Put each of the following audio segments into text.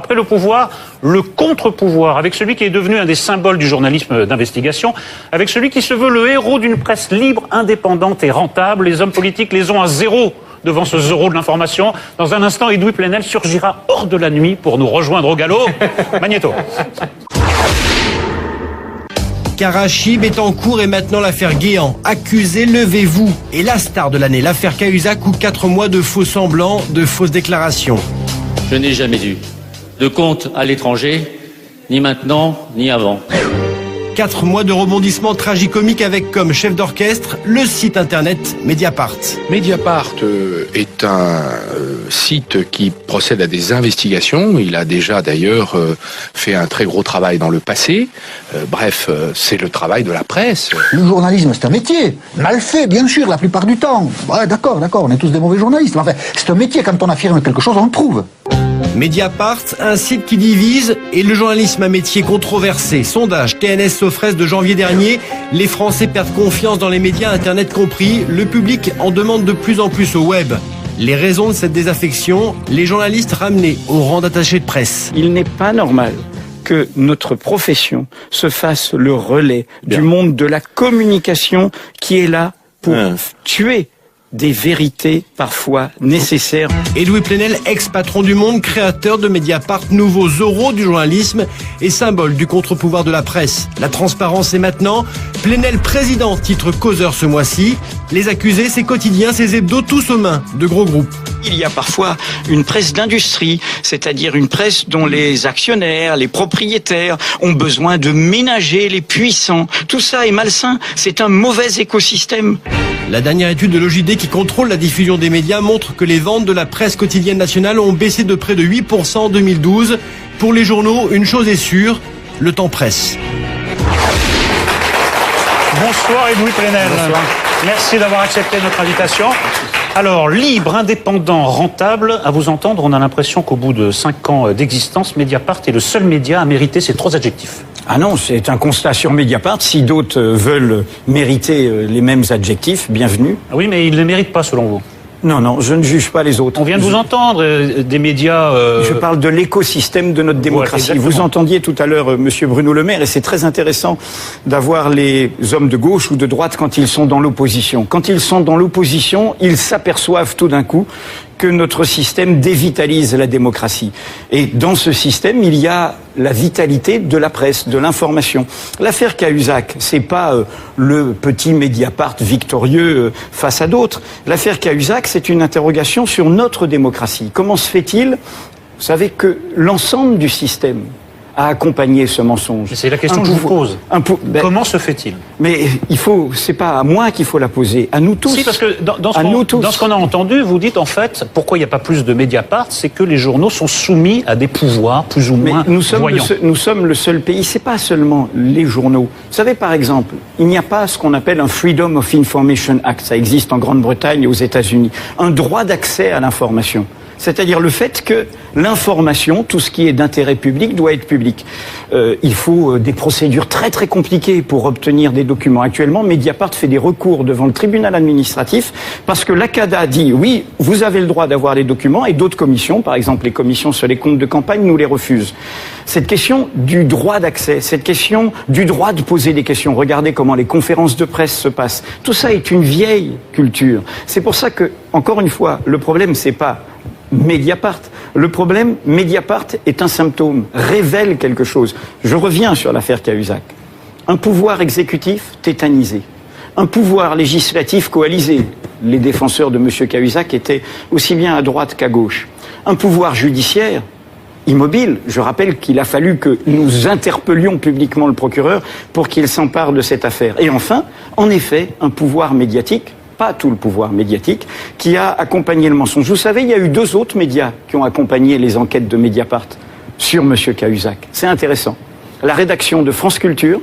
Après le pouvoir, le contre-pouvoir, avec celui qui est devenu un des symboles du journalisme d'investigation, avec celui qui se veut le héros d'une presse libre, indépendante et rentable. Les hommes politiques les ont à zéro devant ce zéro de l'information. Dans un instant, Edoui Plenel surgira hors de la nuit pour nous rejoindre au galop. Magnéto. Karachi, Bettencourt et maintenant l'affaire Guéant. Accusé, levez-vous. Et la star de l'année, l'affaire Cahuzac, ou 4 mois de faux semblants, de fausses déclarations. Je n'ai jamais eu de compte à l'étranger, ni maintenant, ni avant. 4 mois de rebondissements tragicomiques avec comme chef d'orchestre le site internet Mediapart. Mediapart est un site qui procède à des investigations. Il a déjà d'ailleurs fait un très gros travail dans le passé. Bref, c'est le travail de la presse. Le journalisme, c'est un métier. Mal fait, bien sûr, la plupart du temps. Ouais, d'accord, on est tous des mauvais journalistes. Enfin, c'est un métier, quand on affirme quelque chose, on le prouve. Mediapart, un site qui divise et le journalisme un métier controversé. Sondage TNS Sofres de janvier dernier, les Français perdent confiance dans les médias, Internet compris. Le public en demande de plus en plus au web. Les raisons de cette désaffection, les journalistes ramenés au rang d'attachés de presse. Il n'est pas normal que notre profession se fasse le relais du monde de la communication qui est là pour tuer des vérités parfois nécessaires. Edoui Plenel, ex-patron du Monde, créateur de Mediapart, nouveau Zorro du journalisme et symbole du contre-pouvoir de la presse. La transparence est maintenant. Plenel président, titre causeur ce mois-ci. Les accusés, ses quotidiens, ses hebdos, tous aux mains de gros groupes. Il y a parfois une presse d'industrie, c'est-à-dire une presse dont les actionnaires, les propriétaires ont besoin de ménager les puissants. Tout ça est malsain, c'est un mauvais écosystème. La dernière étude de l'OJD qui contrôle la diffusion des médias montre que les ventes de la presse quotidienne nationale ont baissé de près de 8% en 2012. Pour les journaux, une chose est sûre, le temps presse. Bonsoir Edoui Plenel. Bonsoir. Merci d'avoir accepté notre invitation. Alors, libre, indépendant, rentable, à vous entendre, on a l'impression qu'au bout de 5 ans d'existence, Mediapart est le seul média à mériter ces 3 adjectifs. Ah non, c'est un constat sur Mediapart. Si d'autres veulent mériter les mêmes adjectifs, bienvenue. Ah oui, mais ils ne les méritent pas selon vous. Non, je ne juge pas les autres. On vient de vous entendre, des médias... Je parle de l'écosystème de notre démocratie. Ouais, vous entendiez tout à l'heure Monsieur Bruno Le Maire, et c'est très intéressant d'avoir les hommes de gauche ou de droite quand ils sont dans l'opposition. Quand ils sont dans l'opposition, ils s'aperçoivent tout d'un coup que notre système dévitalise la démocratie. Et dans ce système, il y a la vitalité de la presse, de l'information. L'affaire Cahuzac, c'est pas le petit Mediapart victorieux face à d'autres. L'affaire Cahuzac, c'est une interrogation sur notre démocratie. Comment se fait-il, vous savez, que l'ensemble du système a accompagné ce mensonge? C'est la question que je vous pose. Comment se fait-il? Mais c'est pas à moi qu'il faut la poser, à nous tous. Si, parce que dans ce qu'on a entendu, vous dites en fait, pourquoi il n'y a pas plus de Mediapart, c'est que les journaux sont soumis à des pouvoirs plus ou moins voyants. Nous sommes le seul pays, c'est pas seulement les journaux. Vous savez, par exemple, il n'y a pas ce qu'on appelle un Freedom of Information Act, ça existe en Grande-Bretagne et aux États-Unis, un droit d'accès à l'information. C'est-à-dire le fait que l'information, tout ce qui est d'intérêt public, doit être public. Il faut des procédures très très compliquées pour obtenir des documents. Actuellement, Mediapart fait des recours devant le tribunal administratif parce que l'ACADA dit oui, vous avez le droit d'avoir les documents, et d'autres commissions, par exemple les commissions sur les comptes de campagne, nous les refusent. Cette question du droit d'accès, cette question du droit de poser des questions, regardez comment les conférences de presse se passent. Tout ça est une vieille culture. C'est pour ça que, encore une fois, le problème c'est pas Mediapart. Le problème, Mediapart est un symptôme, révèle quelque chose. Je reviens sur l'affaire Cahuzac. Un pouvoir exécutif tétanisé. Un pouvoir législatif coalisé. Les défenseurs de M. Cahuzac étaient aussi bien à droite qu'à gauche. Un pouvoir judiciaire immobile. Je rappelle qu'il a fallu que nous interpellions publiquement le procureur pour qu'il s'empare de cette affaire. Et enfin, en effet, un pouvoir médiatique, pas tout le pouvoir médiatique, qui a accompagné le mensonge. Vous savez, il y a eu 2 autres médias qui ont accompagné les enquêtes de Mediapart sur M. Cahuzac. C'est intéressant. La rédaction de France Culture,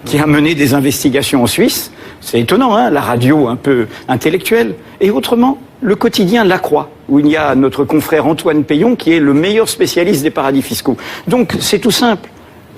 qui a mené des investigations en Suisse. C'est étonnant, hein, la radio un peu intellectuelle. Et autrement, le quotidien La Croix, où il y a notre confrère Antoine Payon, qui est le meilleur spécialiste des paradis fiscaux. Donc, c'est tout simple.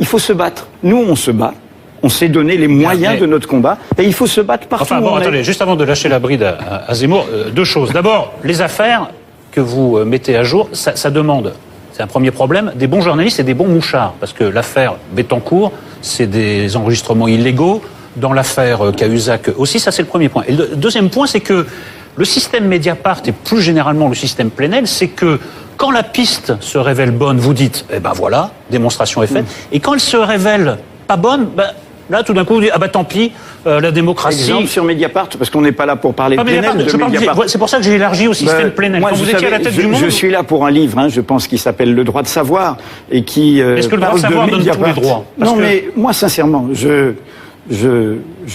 Il faut se battre. Nous, on se bat. On s'est donné les moyens de notre combat, et il faut se battre partout. Enfin bon, attendez, juste avant de lâcher la bride à Zemmour, 2 choses. D'abord, les affaires que vous mettez à jour, ça demande c'est un premier problème, des bons journalistes et des bons mouchards. Parce que l'affaire Bettencourt, c'est des enregistrements illégaux. Dans l'affaire Cahuzac aussi, ça c'est le premier point. Et le deuxième point, c'est que le système Mediapart et plus généralement le système Plenel, c'est que quand la piste se révèle bonne, vous dites, eh ben voilà, démonstration est faite. Et quand elle se révèle pas bonne, ben, là tout d'un coup vous dites, ah ben tant pis, la démocratie... Exemple sur Mediapart, parce qu'on n'est pas là pour parler de Plenel, de Mediapart. C'est pour ça que j'ai élargi au système Plenel. Quand vous étiez à la tête du monde... Je suis là pour un livre, je pense, qui s'appelle Le droit de savoir, et qui Est-ce que le droit de savoir donne tous les droits? Non, mais moi, sincèrement, je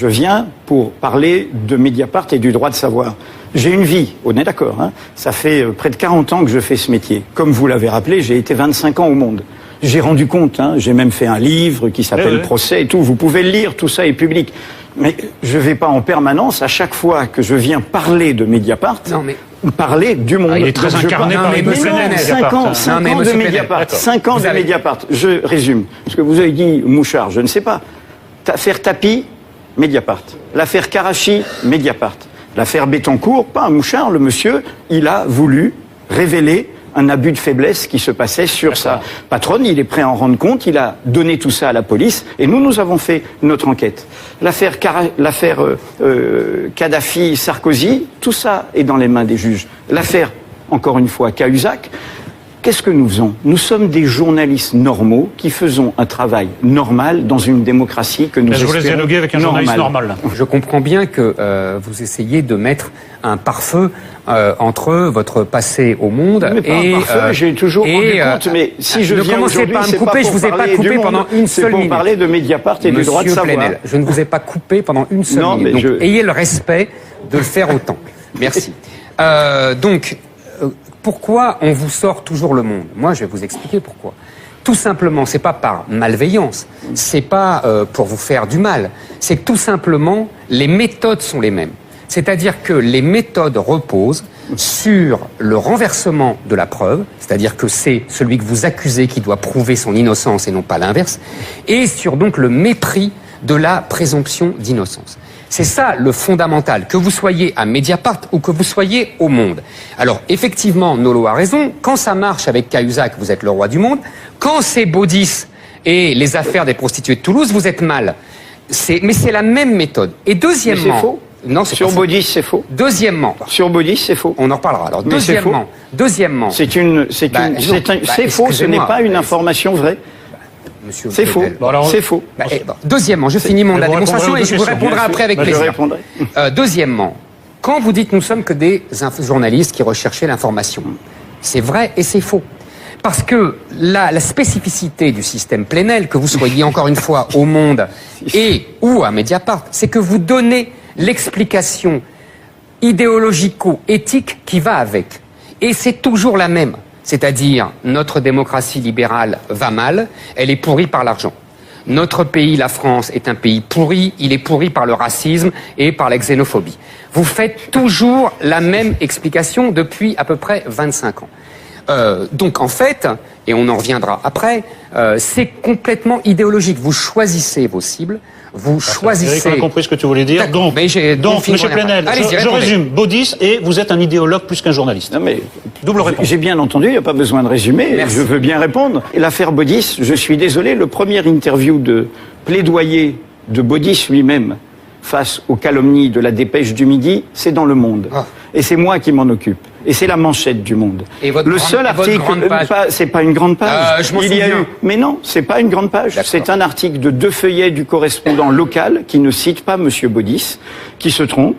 viens pour parler de Mediapart et du droit de savoir. J'ai une vie, on est d'accord, ça fait près de 40 ans que je fais ce métier. Comme vous l'avez rappelé, j'ai été 25 ans au monde. J'ai rendu compte, j'ai même fait un livre qui s'appelle Procès et tout. Vous pouvez le lire, tout ça est public. Mais je ne vais pas en permanence, à chaque fois que je viens parler de Mediapart, parler du monde. Il est très incarné par les Plenel. 5 ans de Mediapart. 5 ans de Mediapart. Je résume. Ce que vous avez dit, Mouchard, je ne sais pas. L'affaire Tapi, Mediapart. L'affaire Karachi, Mediapart. L'affaire Bettencourt, pas un Mouchard, le monsieur, il a voulu révéler un abus de faiblesse qui se passait sur sa patronne. Il est prêt à en rendre compte. Il a donné tout ça à la police. Et nous avons fait notre enquête. L'affaire Kadhafi-Sarkozy, tout ça est dans les mains des juges. L'affaire, encore une fois, Cahuzac, qu'est-ce que nous faisons? Nous sommes des journalistes normaux qui faisons un travail normal dans une démocratie que nous espérons. Je vous laisse dialoguer avec un journaliste normal. Je comprends bien que vous essayez de mettre un pare-feu entre votre passé au monde et j'ai toujours rendu compte. Mais si je viens aujourd'hui, c'est pas je vous ai pas coupé pendant une seule minute. C'est pour parler de Mediapart et du droit de savoir. Plenel, je ne vous ai pas coupé pendant une seule minute. Donc ayez le respect de le faire autant. Merci. Pourquoi on vous sort toujours Le Monde? Moi, je vais vous expliquer pourquoi. Tout simplement, c'est pas par malveillance, c'est pas pour vous faire du mal, c'est que tout simplement, les méthodes sont les mêmes. C'est-à-dire que les méthodes reposent sur le renversement de la preuve, c'est-à-dire que c'est celui que vous accusez qui doit prouver son innocence et non pas l'inverse, et sur donc le mépris de la présomption d'innocence. C'est ça le fondamental, que vous soyez à Mediapart ou que vous soyez au Monde. Alors effectivement, Nolo a raison, quand ça marche avec Cahuzac, vous êtes le roi du monde, quand c'est Baudis et les affaires des prostituées de Toulouse, vous êtes mal. Mais c'est la même méthode. Et deuxièmement... Mais c'est faux. Non, c'est sur Baudis, c'est faux. Deuxièmement. Sur Baudis, c'est faux. On en reparlera. Alors, deuxièmement. C'est faux, ce n'est pas une information vraie. C'est faux. C'est faux. Deuxièmement, je finis la démonstration et je vous répondrai après avec plaisir. Deuxièmement, quand vous dites nous sommes que des journalistes qui recherchaient l'information, c'est vrai et c'est faux. Parce que la spécificité du système Plenel, que vous soyez encore une fois au Monde et ou à Mediapart, c'est que vous donnez l'explication idéologico-éthique qui va avec. Et c'est toujours la même. C'est-à-dire, notre démocratie libérale va mal, elle est pourrie par l'argent. Notre pays, la France, est un pays pourri, il est pourri par le racisme et par la xénophobie. Vous faites toujours la même explication depuis à peu près 25 ans. Donc en fait, et on en reviendra après, c'est complètement idéologique. Vous choisissez vos cibles, vous choisissez... Eric, on a compris ce que tu voulais dire. Donc M. Plenel, je résume. Baudis, et vous êtes un idéologue plus qu'un journaliste. Non mais, double réponse. J'ai bien entendu, il n'y a pas besoin de résumer. Merci. Je veux bien répondre. L'affaire Baudis, je suis désolé, le premier interview de plaidoyer de Baudis lui-même face aux calomnies de la Dépêche du Midi, c'est dans Le Monde. Et c'est moi qui m'en occupe. Et c'est la manchette du Monde. Le seul article, c'est pas une grande page. Mais non, c'est pas une grande page. C'est un article de 2 feuillets du correspondant local qui ne cite pas Monsieur Baudis, qui se trompe,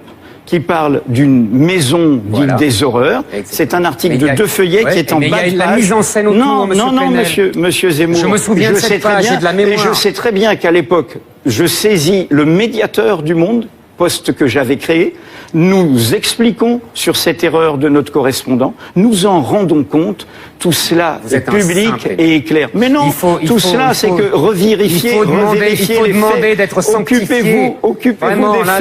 qui parle d'une maison dite des horreurs. C'est un article de 2 feuillets qui est en bas de page. Il y a la mise en scène autour, non, monsieur Zemmour. Je me souviens de cette page, j'ai de la mémoire. Et je sais très bien qu'à l'époque, je saisis le médiateur du Monde, poste que j'avais créé, nous expliquons sur cette erreur de notre correspondant, nous en rendons compte, tout cela est public et clair. Mais non, tout cela c'est que revérifier les faits. D'être sanctifié.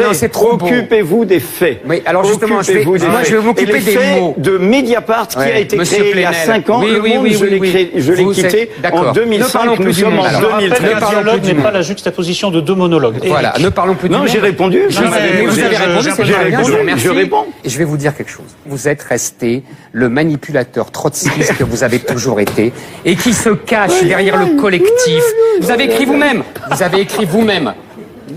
Occupez-vous des faits. Mais alors justement, je vais m'occuper des mots. De Mediapart qui a été créé il y a 5 ans, Le Monde, je l'ai quitté en 2005, nous sommes en 2013. Le dialogue n'est pas la juxtaposition de 2 monologues. Voilà, ne parlons plus du monde. Non, j'ai répondu. Vous avez répondu, c'est très bien, je réponds. Et je vais vous dire quelque chose. Vous êtes resté le manipulateur trotskiste que que vous avez toujours été et qui se cache derrière le collectif. Vous avez écrit vous-même.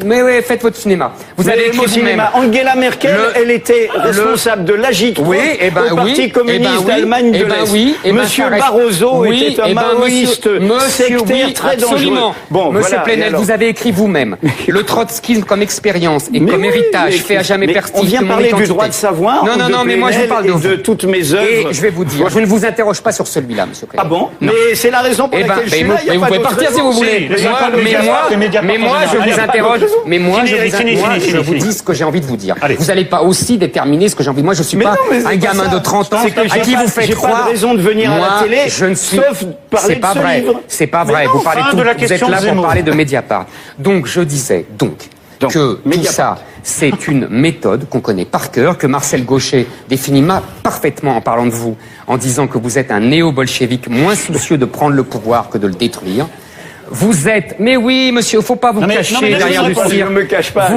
Mais oui, faites votre cinéma. Vous avez écrit vous-même. Angela Merkel, elle était responsable de l'AGITRO, au Parti communiste d'Allemagne de l'Est. Monsieur Barroso était un maoïste sectaire très dangereux. Bon, Monsieur Plenel, vous avez écrit vous-même. Le trotskisme comme expérience et comme héritage fait à jamais partie de mon identité. On vient parler du droit de savoir. Non, mais moi je vous parle de toutes mes œuvres. Et je vais vous dire, je ne vous interroge pas sur celui-là, Monsieur Plenel. Ah bon? Mais c'est la raison pour laquelle je suis là. Mais vous pouvez partir si vous voulez. Mais moi, je vous interroge. Mais moi, je vous dis ce que j'ai envie de vous dire. Vous n'allez pas aussi déterminer ce que j'ai envie de... Moi, je ne suis pas un gamin de 30 ans à qui vous faites croire... J'ai pas de raison de venir à la télé, sauf parler de ce livre. C'est pas vrai. Vous êtes là pour parler de Mediapart. Donc, je disais que tout ça, c'est une méthode qu'on connaît par cœur, que Marcel Gauchet définit parfaitement en parlant de vous, en disant que vous êtes un néo-bolchevique moins soucieux de prendre le pouvoir que de le détruire. Vous êtes, mais oui, monsieur, faut pas vous cacher derrière du cirque. Je ne me cache pas.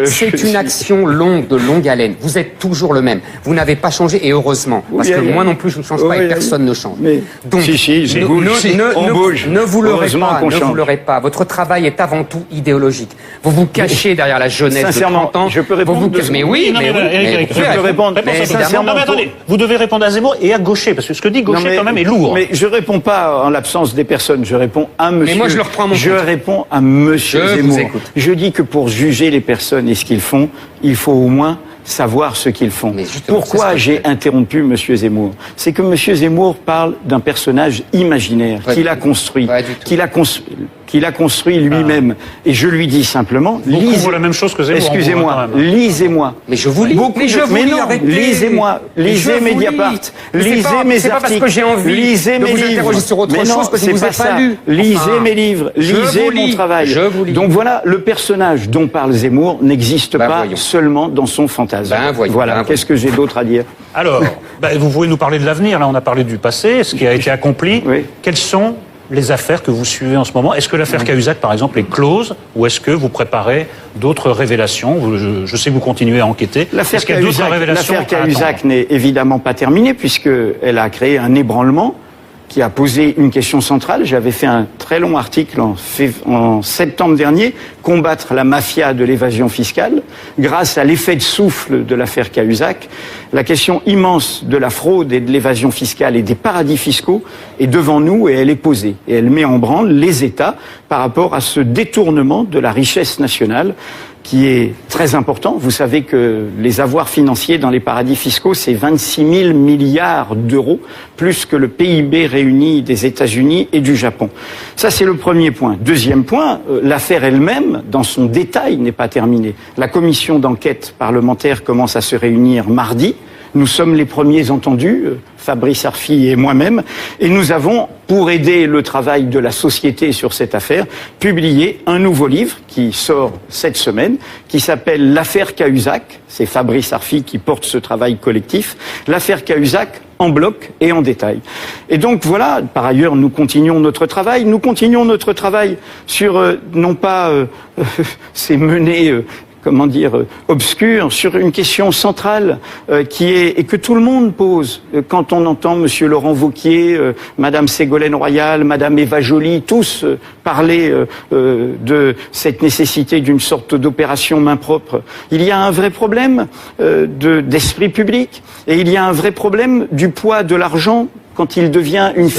C'est une action longue, de longue haleine. Vous êtes toujours le même. Vous n'avez pas changé, et heureusement. Parce que moi non plus, je ne change pas et personne ne change. Donc, ne vous leurrez pas. Votre travail est avant tout idéologique. Vous vous cachez derrière la jeunesse de 30 ans. Je peux répondre. Mais oui, je peux répondre. Sincèrement, mais attendez, vous devez répondre à Zemmour et à Gauchet, parce que ce que dit Gauchet, quand même, est lourd. Mais je réponds pas en l'absence des personnes. Je réponds à monsieur. Moi, je le reprends à mon compte. Je réponds à monsieur Zemmour. Vous écoute. Je dis que pour juger les personnes et ce qu'ils font, il faut au moins savoir ce qu'ils font. Pourquoi j'ai interrompu monsieur Zemmour? C'est que monsieur Zemmour parle d'un personnage imaginaire qu'il a construit, qu'il a construit lui-même. Et je lui dis simplement, lisez la même chose que Zemmour. Excusez-moi, lisez-moi. Mais je vous lis. Lisez-moi. Lisez Mediapart. Lisez mes articles. C'est pas parce que j'ai envie lisez de mes vous livres. interroger sur autre chose que je ne vous ai pas lu. Lisez mes livres. Lisez mon travail. Je vous lis. Donc voilà, le personnage dont parle Zemmour n'existe pas seulement dans son fantasme. Voilà. Qu'est-ce que j'ai d'autre à dire? Alors, vous pouvez nous parler de l'avenir. Là, on a parlé du passé, ce qui a été accompli. Oui. Quelles sont les affaires que vous suivez en ce moment? Est-ce que l'affaire Cahuzac, par exemple, est close, ou est-ce que vous préparez d'autres révélations? Je sais que vous continuez à enquêter. L'affaire Cahuzac n'est évidemment pas terminée, puisqu'elle a créé un ébranlement qui a posé une question centrale. J'avais fait un très long article en septembre dernier, combattre la mafia de l'évasion fiscale, grâce à l'effet de souffle de l'affaire Cahuzac. La question immense de la fraude et de l'évasion fiscale et des paradis fiscaux est devant nous et elle est posée. Et elle met en branle les États par rapport à ce détournement de la richesse nationale qui est très important. Vous savez que les avoirs financiers dans les paradis fiscaux, c'est 26 000 milliards d'euros, plus que le PIB réuni des États-Unis et du Japon. Ça, c'est le premier point. Deuxième point, l'affaire elle-même, dans son détail, n'est pas terminée. La commission d'enquête parlementaire commence à se réunir mardi. Nous sommes les premiers entendus, Fabrice Arfi et moi-même, et nous avons, pour aider le travail de la société sur cette affaire, publié un nouveau livre qui sort cette semaine, qui s'appelle L'affaire Cahuzac. C'est Fabrice Arfi qui porte ce travail collectif. L'affaire Cahuzac en bloc et en détail. Et donc voilà, par ailleurs, nous continuons notre travail. Nous continuons notre travail sur, non pas ces menées... obscur, sur une question centrale et que tout le monde pose. Quand on entend monsieur Laurent Wauquiez, madame Ségolène Royal, madame Eva Joly, tous parler de cette nécessité d'une sorte d'opération main propre, il y a un vrai problème d'esprit public et il y a un vrai problème du poids de l'argent quand il devient une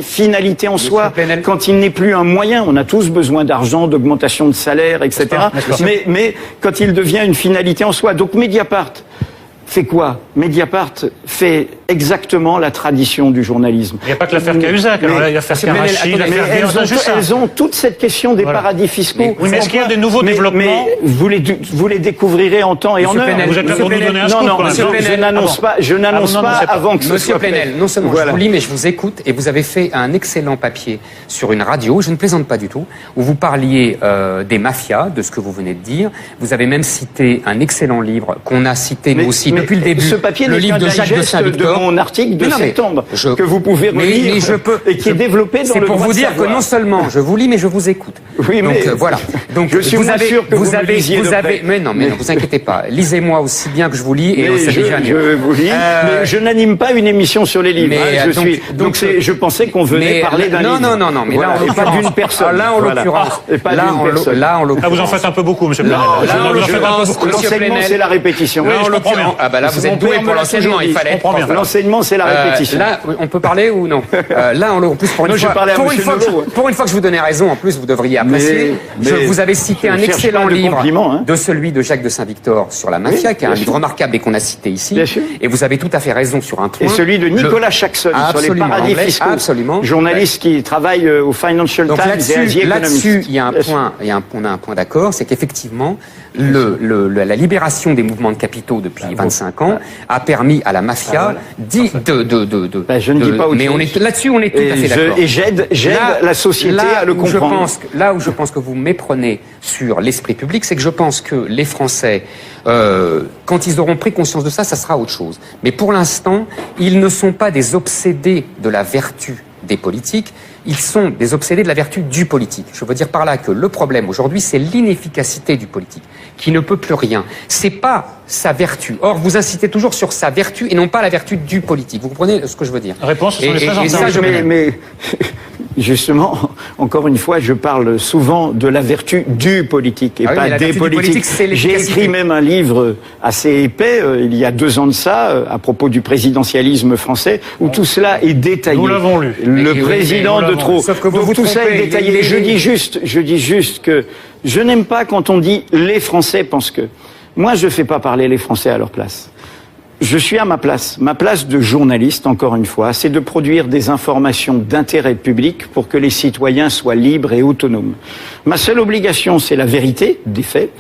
finalité en soi, quand il n'est plus un moyen. On a tous besoin d'argent, d'augmentation de salaire, etc. Mais quand il devient une finalité en soi. Donc Mediapart fait quoi? Mediapart fait exactement la tradition du journalisme. Il n'y a pas que l'affaire Cahuzac, alors là, l'affaire Karachi, elles ont toute cette question des paradis fiscaux. Mais est-ce qu'il y a des nouveaux développements? Mais vous les découvrirez en temps et en heure. Vous êtes là pour nous donner un scoop? Non, je n'annonce pas avant que ce soit Monsieur Plenel, non seulement je vous lis, mais je vous écoute, et vous avez fait un excellent papier sur une radio, je ne plaisante pas du tout, où vous parliez des mafias, de ce que vous venez de dire. Vous avez même cité un excellent livre qu'on a cité nous aussi depuis le début, ce papier le livre de Jacques de Saint-Victor. mon article de septembre, que vous pouvez relire, et qui est développé dans le droit de savoir. C'est pour vous dire que non seulement je vous lis, mais je vous écoute. Oui, donc mais voilà. Donc je suis vous avez, sûr que vous avez, mais non, vous inquiétez pas. Lisez-moi aussi bien que je vous lis et je vous lis. Mais je n'anime pas une émission sur les livres. Je pensais qu'on venait parler d'un livre. Non, mais là, on n'est pas d'une personne. Là, en l'occurrence, vous en faites un peu beaucoup, monsieur Plenel. L'enseignement, c'est la répétition. Oui, je comprends bien. Ah bah là, vous êtes doué pour l'enseignement. Il fallait. L'enseignement, c'est la répétition. Là, on peut parler ou non? Là, en plus, pour une fois que je vous donnais raison, en plus, vous devriez apprécier. Vous avez cité un excellent livre de celui de Jacques de Saint-Victor sur la mafia, qui est un livre remarquable et qu'on a cité ici. Et vous avez tout à fait raison sur un point. Et celui de Nicolas Jackson sur les paradis fiscaux. Absolument. Journaliste qui travaille au Financial Times et Asie Economist. Là-dessus, il y a un point, on a un point d'accord, c'est qu'effectivement, la libération des mouvements de capitaux depuis 25 ans a permis à la mafia je ne dis pas autre chose. Mais là-dessus, on est tout à fait d'accord. Et j'aide la société à le comprendre. Là où je pense que vous méprenez sur l'esprit public, c'est que je pense que les Français, quand ils auront pris conscience de ça, ça sera autre chose. Mais pour l'instant, ils ne sont pas des obsédés de la vertu des politiques, ils sont des obsédés de la vertu du politique. Je veux dire par là que le problème aujourd'hui, c'est l'inefficacité du politique, qui ne peut plus rien. C'est pas sa vertu. Or, vous incitez toujours sur sa vertu et non pas la vertu du politique. Vous comprenez ce que je veux dire? Réponse, ce sont les mais justement, encore une fois, je parle souvent de la vertu du politique et pas des politiques. J'ai écrit même un livre assez épais, il y a 2 ans de ça, à propos du présidentialisme français, où tout cela est détaillé. Nous l'avons lu. Le président de trop. Sauf que donc tout ça est détaillé. Je dis juste que je n'aime pas quand on dit les Français pensent que. Moi, je fais pas parler les Français à leur place. Je suis à ma place. Ma place de journaliste, encore une fois, c'est de produire des informations d'intérêt public pour que les citoyens soient libres et autonomes. Ma seule obligation, c'est la vérité des faits.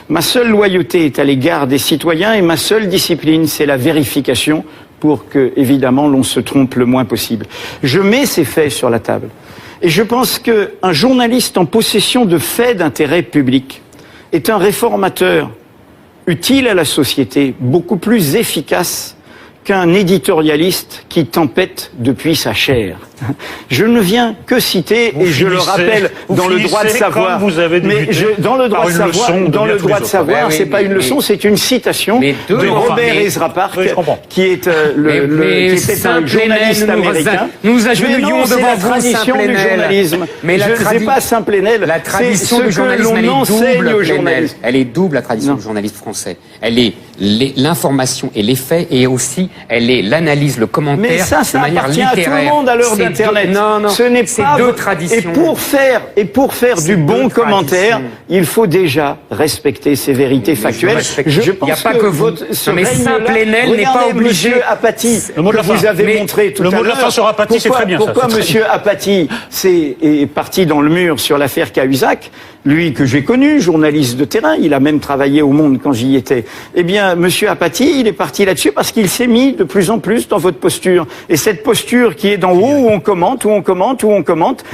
Ma seule loyauté est à l'égard des citoyens et ma seule discipline, c'est la vérification pour que, évidemment, l'on se trompe le moins possible. Je mets ces faits sur la table. Et je pense qu'un journaliste en possession de faits d'intérêt public est un réformateur utile à la société, beaucoup plus efficace qu'un éditorialiste qui tempête depuis sa chair. Je ne viens que citer, et je le rappelle, dans le droit de savoir, mais dans le droit de savoir, c'est pas une leçon, c'est une citation de Robert Ezra Park, qui est un journaliste américain. Nous agenouillons devant vous, tradition du journalisme. Mais je ne sais pas Saint-Plénel. La tradition du journalisme, elle est double, la tradition du journaliste français. Elle est l'information et les faits, et aussi elle est l'analyse, le commentaire, mais ça de manière appartient littéraire. À tout le monde à l'heure d'Internet. Non, ce n'est pas deux traditions. Et pour faire du bon commentaire, il faut déjà respecter ces vérités factuelles. Je pense que vous. Mais Saint-Plénel n'est pas obligé. Monsieur Apathy, que vous avez montré tout à l'heure. Le mot de la fin sur Apathy, c'est très bien. Pourquoi Monsieur Apathy est parti dans le mur sur l'affaire Cahuzac, lui que j'ai connu, journaliste de terrain, il a même travaillé au Monde quand j'y étais. Eh bien, Monsieur Apathy, il est parti là-dessus parce qu'il s'est mis de plus en plus dans votre posture. Et cette posture qui est d'en haut, où on commente,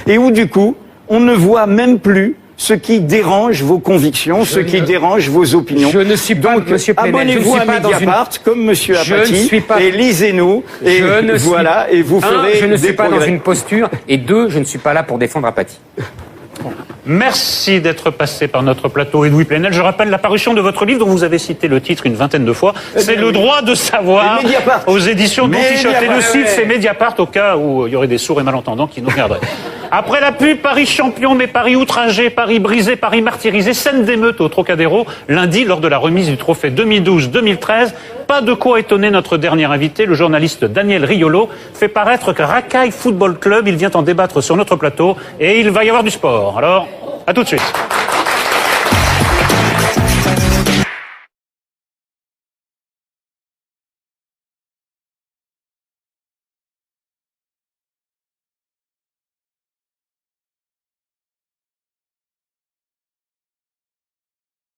et où du coup, on ne voit même plus ce qui dérange vos convictions, ce qui dérange vos opinions. Je ne suis pas, donc, Monsieur Plenel, abonnez-vous à Mediapart, comme Monsieur Apathy, et lisez-nous, et voilà, et vous ferez je ne suis des pas progrès. dans une posture, et 2, je ne suis pas là pour défendre Apathy. Merci d'être passé par notre plateau, Edoui Plenel. Je rappelle la parution de votre livre dont vous avez cité le titre une vingtaine de fois. C'est Le droit de savoir aux éditions Don Quichotte. Et le site, c'est Mediapart, au cas où il y aurait des sourds et malentendants qui nous regarderaient. Après la pub, Paris champion, mais Paris outragé, Paris brisé, Paris martyrisé, scène d'émeute au Trocadéro, lundi, lors de la remise du trophée 2012-2013. Pas de quoi étonner notre dernier invité, le journaliste Daniel Riolo, fait paraître que Racaille Football Club, il vient en débattre sur notre plateau, et il va y avoir du sport. Alors, à tout de suite.